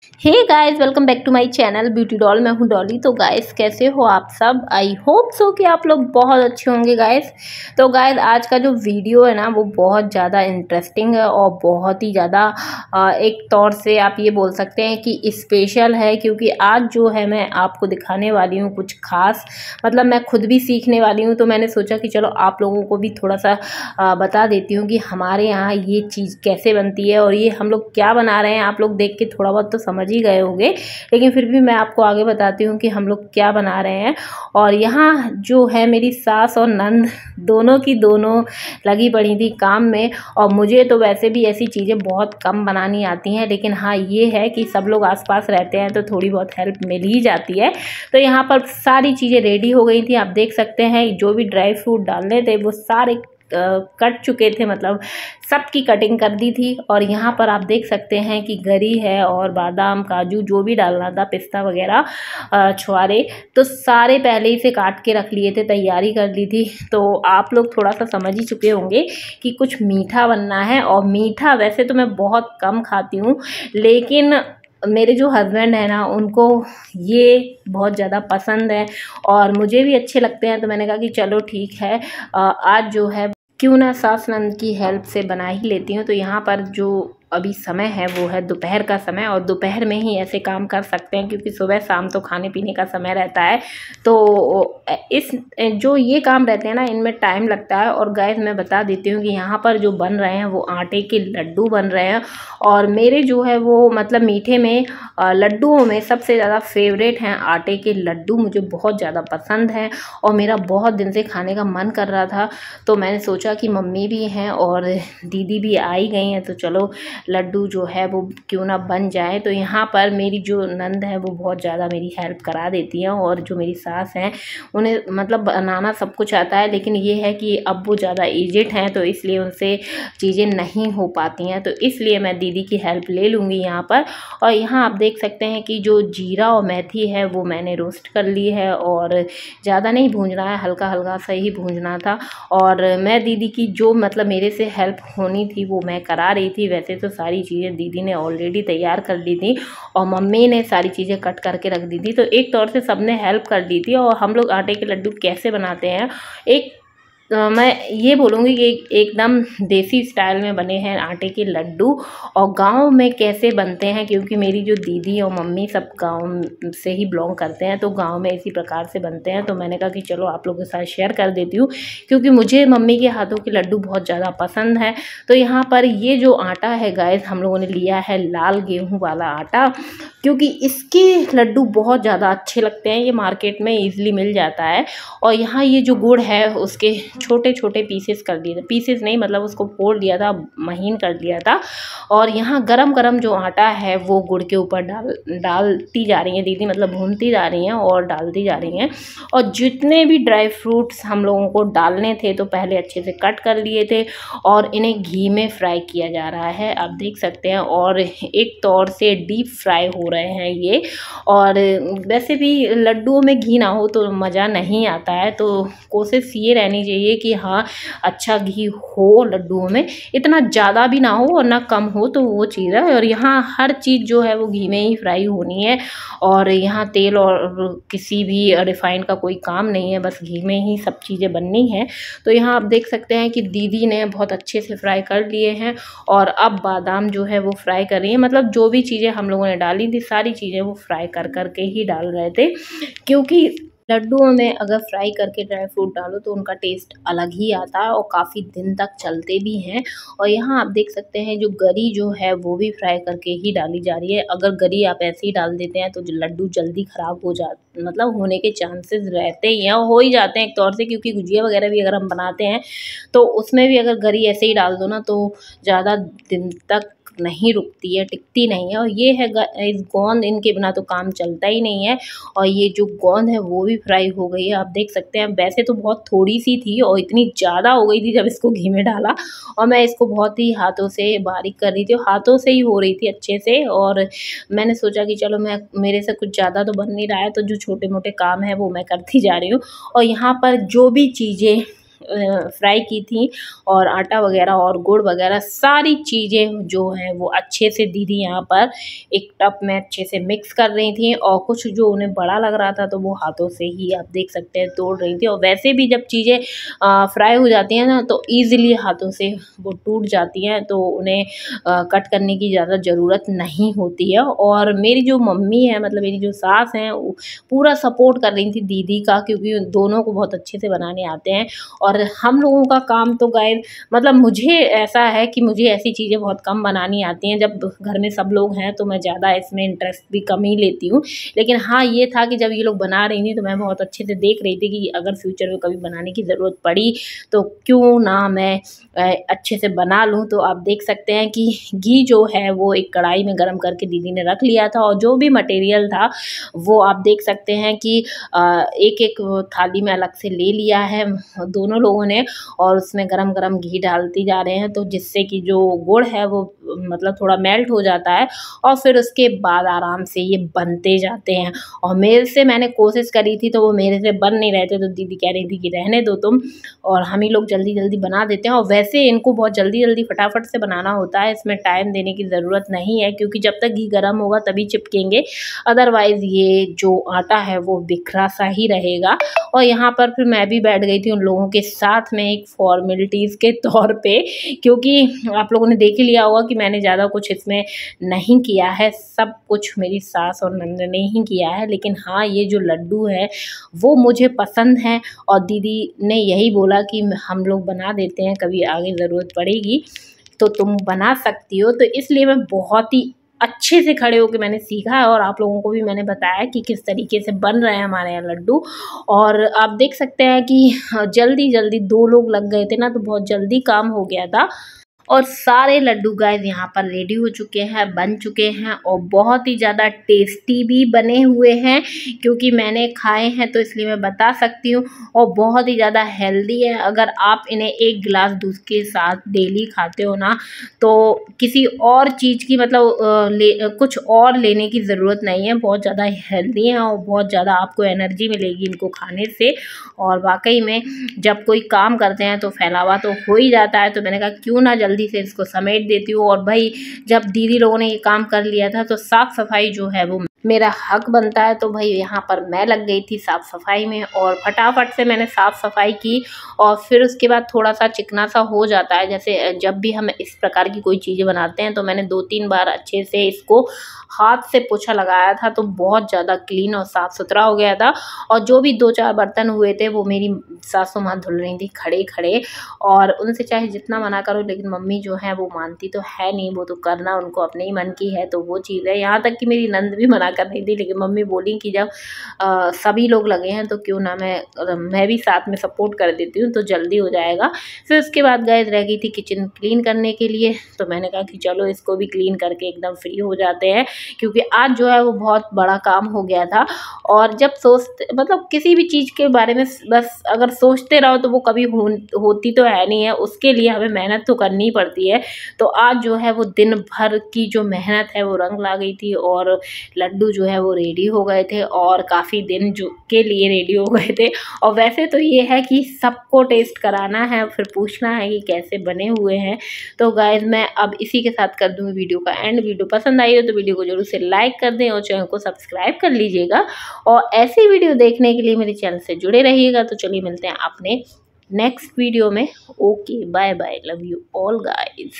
Hey guys, welcome back to my channel beauty doll. मैं हूं डॉली। तो गाइस, कैसे हो आप सब? आई होप सो कि आप लोग बहुत अच्छे होंगे गाइस। तो गाइस, आज का जो वीडियो है ना वो बहुत ज़्यादा इंटरेस्टिंग है और बहुत ही ज़्यादा एक तौर से आप ये बोल सकते हैं कि स्पेशल है, क्योंकि आज जो है मैं आपको दिखाने वाली हूँ कुछ खास। मतलब मैं खुद भी सीखने वाली हूँ, तो मैंने सोचा कि चलो आप लोगों को भी थोड़ा सा बता देती हूँ कि हमारे यहाँ ये चीज़ कैसे बनती है और ये हम लोग क्या बना रहे हैं। आप लोग देख के थोड़ा बहुत तो समझ ही गए होंगे, लेकिन फिर भी मैं आपको आगे बताती हूँ कि हम लोग क्या बना रहे हैं। और यहाँ जो है मेरी सास और नंद दोनों की दोनों लगी पड़ी थी काम में। और मुझे तो वैसे भी ऐसी चीज़ें बहुत कम बनानी आती हैं, लेकिन हाँ ये है कि सब लोग आसपास रहते हैं तो थोड़ी बहुत हेल्प मिल ही जाती है। तो यहाँ पर सारी चीज़ें रेडी हो गई थी। आप देख सकते हैं जो भी ड्राई फ्रूट डालने थे वो सारे कट चुके थे, मतलब सबकी कटिंग कर दी थी। और यहाँ पर आप देख सकते हैं कि गरी है और बादाम काजू जो भी डालना था, पिस्ता वगैरह छुआरे, तो सारे पहले ही से काट के रख लिए थे, तैयारी कर ली थी। तो आप लोग थोड़ा सा समझ ही चुके होंगे कि कुछ मीठा बनना है। और मीठा वैसे तो मैं बहुत कम खाती हूँ, लेकिन मेरे जो हस्बैंड है ना उनको ये बहुत ज़्यादा पसंद है और मुझे भी अच्छे लगते हैं। तो मैंने कहा कि चलो ठीक है, आज जो है क्यों ना सास नंद की हेल्प से बना ही लेती हूँ। तो यहाँ पर जो अभी समय है वो है दोपहर का समय, और दोपहर में ही ऐसे काम कर सकते हैं क्योंकि सुबह शाम तो खाने पीने का समय रहता है। तो इस जो ये काम रहते हैं ना इनमें टाइम लगता है। और गाइस, मैं बता देती हूँ कि यहाँ पर जो बन रहे हैं वो आटे के लड्डू बन रहे हैं। और मेरे जो है वो मतलब मीठे में लड्डुओं में सबसे ज़्यादा फेवरेट हैं आटे के लड्डू। मुझे बहुत ज़्यादा पसंद है और मेरा बहुत दिन से खाने का मन कर रहा था। तो मैंने सोचा कि मम्मी भी हैं और दीदी भी आई गई हैं, तो चलो लड्डू जो है वो क्यों ना बन जाए। तो यहाँ पर मेरी जो नंद है वो बहुत ज़्यादा मेरी हेल्प करा देती हैं, और जो मेरी सास हैं उन्हें मतलब बनाना सब कुछ आता है, लेकिन ये है कि अब वो ज़्यादा एजेड हैं तो इसलिए उनसे चीज़ें नहीं हो पाती हैं। तो इसलिए मैं दीदी की हेल्प ले लूँगी यहाँ पर। और यहाँ आप देख सकते हैं कि जो जीरा और मेथी है वो मैंने रोस्ट कर ली है, और ज़्यादा नहीं भूंजना है, हल्का हल्का सा ही भूंजना था। और मैं दीदी की जो मतलब मेरे से हेल्प होनी थी वो मैं करा रही थी। वैसे तो सारी चीज़ें दीदी ने ऑलरेडी तैयार कर दी थी और मम्मी ने सारी चीज़ें कट करके रख दी थी। तो एक तौर से सबने हेल्प कर दी थी। और हम लोग आटे के लड्डू कैसे बनाते हैं, एक मैं ये बोलूँगी कि एकदम देसी स्टाइल में बने हैं आटे के लड्डू। और गांव में कैसे बनते हैं, क्योंकि मेरी जो दीदी और मम्मी सब गांव से ही बिलोंग करते हैं, तो गांव में इसी प्रकार से बनते हैं। तो मैंने कहा कि चलो आप लोगों के साथ शेयर कर देती हूँ, क्योंकि मुझे मम्मी के हाथों के लड्डू बहुत ज़्यादा पसंद है। तो यहाँ पर ये जो आटा है गाइस, हम लोगों ने लिया है लाल गेहूँ वाला आटा, क्योंकि इसके लड्डू बहुत ज़्यादा अच्छे लगते हैं। ये मार्केट में ईज़िली मिल जाता है। और यहाँ ये जो गुड़ है उसके छोटे छोटे पीसेस कर दिए थे, पीसेस नहीं मतलब उसको फोड़ दिया था, महीन कर दिया था। और यहाँ गरम गरम जो आटा है वो गुड़ के ऊपर डालती जा रही हैं दीदी, मतलब भूनती जा रही हैं और डालती जा रही हैं। और जितने भी ड्राई फ्रूट्स हम लोगों को डालने थे तो पहले अच्छे से कट कर लिए थे और इन्हें घी में फ्राई किया जा रहा है, आप देख सकते हैं। और एक तौर से डीप फ्राई हो रहे हैं ये। और वैसे भी लड्डुओं में घी ना हो तो मज़ा नहीं आता है, तो कोशिश ये रहनी चाहिए कि हाँ अच्छा घी हो लड्डुओं में, इतना ज़्यादा भी ना हो और ना कम हो, तो वो चीज़ है। और यहाँ हर चीज़ जो है वो घी में ही फ्राई होनी है। और यहाँ तेल और किसी भी रिफाइंड का कोई काम नहीं है, बस घी में ही सब चीज़ें बननी है। तो यहाँ आप देख सकते हैं कि दीदी ने बहुत अच्छे से फ्राई कर लिए हैं। और अब बादाम जो है वो फ्राई कर रही है, मतलब जो भी चीज़ें हम लोगों ने डाली थी सारी चीज़ें वो फ्राई कर करके ही डाल रहे थे, क्योंकि लड्डुओं में अगर फ्राई करके ड्राई फ्रूट डालो तो उनका टेस्ट अलग ही आता है और काफ़ी दिन तक चलते भी हैं। और यहाँ आप देख सकते हैं जो गरी जो है वो भी फ्राई करके ही डाली जा रही है। अगर गरी आप ऐसे ही डाल देते हैं तो लड्डू जल्दी ख़राब हो जाते, मतलब होने के चांसेस रहते ही हैं, और हो ही जाते हैं एक तौर से, क्योंकि गुजिया वगैरह भी अगर हम बनाते हैं तो उसमें भी अगर गरी ऐसे ही डाल दो ना तो ज़्यादा दिन तक नहीं रुकती है, टिकती नहीं है। और ये है इस गोंद, इनके बिना तो काम चलता ही नहीं है। और ये जो गोंद है वो भी फ्राई हो गई है, आप देख सकते हैं। वैसे तो बहुत थोड़ी सी थी और इतनी ज़्यादा हो गई थी जब इसको घी में डाला, और मैं इसको बहुत ही हाथों से बारीक कर रही थी, हाथों से ही हो रही थी अच्छे से। और मैंने सोचा कि चलो मेरे से कुछ ज़्यादा तो बन नहीं रहा है, तो जो छोटे मोटे काम है वो मैं करती जा रही हूँ। और यहाँ पर जो भी चीज़ें फ्राई की थी और आटा वगैरह और गुड़ वगैरह सारी चीज़ें जो हैं वो अच्छे से दीदी यहाँ पर एक टब में अच्छे से मिक्स कर रही थी। और कुछ जो उन्हें बड़ा लग रहा था तो वो हाथों से ही आप देख सकते हैं तोड़ रही थी। और वैसे भी जब चीज़ें फ्राई हो जाती हैं ना तो ईज़िली हाथों से वो टूट जाती हैं, तो उन्हें कट करने की ज़्यादा ज़रूरत नहीं होती है। और मेरी जो मम्मी है, मतलब मेरी जो सास हैं, पूरा सपोर्ट कर रही थी दीदी का, क्योंकि दोनों को बहुत अच्छे से बनाने आते हैं। और हम लोगों का काम तो गाइस, मतलब मुझे ऐसा है कि मुझे ऐसी चीज़ें बहुत कम बनानी आती हैं। जब घर में सब लोग हैं तो मैं ज़्यादा इसमें इंटरेस्ट भी कम ही लेती हूँ। लेकिन हाँ, ये था कि जब ये लोग बना रही थी तो मैं बहुत अच्छे से देख रही थी कि अगर फ्यूचर में कभी बनाने की ज़रूरत पड़ी तो क्यों ना मैं अच्छे से बना लूँ। तो आप देख सकते हैं कि घी जो है वो एक कढ़ाई में गरम करके दीदी ने रख लिया था। और जो भी मटेरियल था वो आप देख सकते हैं कि एक एक थाली में अलग से ले लिया है दोनों लोगों ने, और उसमें गरम गरम घी डालती जा रहे हैं, तो जिससे कि जो गुड़ है वो मतलब थोड़ा मेल्ट हो जाता है। और फिर उसके बाद आराम से ये बनते जाते हैं। और मेरे से मैंने कोशिश करी थी तो वो मेरे से बन नहीं रहे थे, तो दीदी कह रही थी कि रहने दो तुम, और हम ही लोग जल्दी जल्दी बना देते हैं। और वैसे इनको बहुत जल्दी जल्दी फटाफट से बनाना होता है, इसमें टाइम देने की ज़रूरत नहीं है, क्योंकि जब तक घी गर्म होगा तभी चिपकेंगे, अदरवाइज़ ये जो आटा है वो बिखरा सा ही रहेगा। और यहाँ पर फिर मैं भी बैठ गई थी उन लोगों के साथ में एक फॉर्मेलिटीज़ के तौर पे, क्योंकि आप लोगों ने देख ही लिया होगा कि मैंने ज़्यादा कुछ इसमें नहीं किया है, सब कुछ मेरी सास और नंद ने ही किया है। लेकिन हाँ, ये जो लड्डू है वो मुझे पसंद है, और दीदी ने यही बोला कि हम लोग बना देते हैं, कभी आगे ज़रूरत पड़ेगी तो तुम बना सकती हो। तो इसलिए मैं बहुत ही अच्छे से खड़े होकर मैंने सीखा है, और आप लोगों को भी मैंने बताया कि किस तरीके से बन रहे हैं हमारे यहाँ लड्डू। और आप देख सकते हैं कि जल्दी जल्दी 2 लोग लग गए थे ना, तो बहुत जल्दी काम हो गया था। और सारे लड्डू गाइस यहाँ पर रेडी हो चुके हैं, बन चुके हैं, और बहुत ही ज़्यादा टेस्टी भी बने हुए हैं, क्योंकि मैंने खाए हैं तो इसलिए मैं बता सकती हूँ। और बहुत ही ज़्यादा हेल्दी है। अगर आप इन्हें 1 गिलास दूध के साथ डेली खाते हो ना, तो किसी और चीज़ की मतलब कुछ और लेने की ज़रूरत नहीं है। बहुत ज़्यादा हेल्दी हैं और बहुत ज़्यादा आपको एनर्जी मिलेगी इनको खाने से। और वाकई में जब कोई काम करते हैं तो फैलावा तो हो ही जाता है, तो मैंने कहा क्यों ना जल्दी से इसको समेट देती हूँ। और भाई, जब दीदी लोगों ने ये काम कर लिया था तो साफ़ सफाई जो है वो मेरा हक बनता है। तो भाई यहाँ पर मैं लग गई थी साफ़ सफाई में, और फटाफट से मैंने साफ़ सफाई की। और फिर उसके बाद थोड़ा सा चिकना सा हो जाता है, जैसे जब भी हम इस प्रकार की कोई चीज़ें बनाते हैं, तो मैंने 2-3 बार अच्छे से इसको हाथ से पोछा लगाया था, तो बहुत ज़्यादा क्लीन और साफ़ सुथरा हो गया था। और जो भी 2-4 बर्तन हुए थे वो मेरी सासू माँ धुल रही थी खड़े खड़े, और उनसे चाहे जितना मना करो, लेकिन मम्मी जो है वो मानती तो है नहीं, वो तो करना उनको अपने ही मन की है, तो वो चीज़ है। यहाँ तक कि मेरी नंद भी मना कर रही थी, लेकिन मम्मी बोली कि जब सभी लोग लगे हैं तो क्यों ना मैं भी साथ में सपोर्ट कर देती हूँ, तो जल्दी हो जाएगा। फिर उसके बाद गाइस रह गई थी किचन क्लीन करने के लिए, तो मैंने कहा कि चलो इसको भी क्लीन करके एकदम फ्री हो जाते हैं, क्योंकि आज जो है वो बहुत बड़ा काम हो गया था। और जब सोचते, मतलब किसी भी चीज़ के बारे में बस अगर सोचते रहो तो वो कभी होती तो है नहीं है, उसके लिए हमें मेहनत तो करनी पड़ती है। तो आज जो है वो दिन भर की जो मेहनत है वो रंग ला गई थी, और लड्डू जो है वो रेडी हो गए थे, और काफ़ी दिन जो के लिए रेडी हो गए थे। और वैसे तो ये है कि सबको टेस्ट कराना है, फिर पूछना है कि कैसे बने हुए हैं। तो गाइस मैं अब इसी के साथ कर दूँगी वीडियो का एंड। वीडियो पसंद आई हो तो वीडियो को जरूर से लाइक कर दें, और चैनल को सब्सक्राइब कर लीजिएगा। और ऐसी वीडियो देखने के लिए मेरे चैनल से जुड़े रहिएगा। तो चलिए मिलते हैं अपने नेक्स्ट वीडियो में। Okay, bye bye, love you all guys.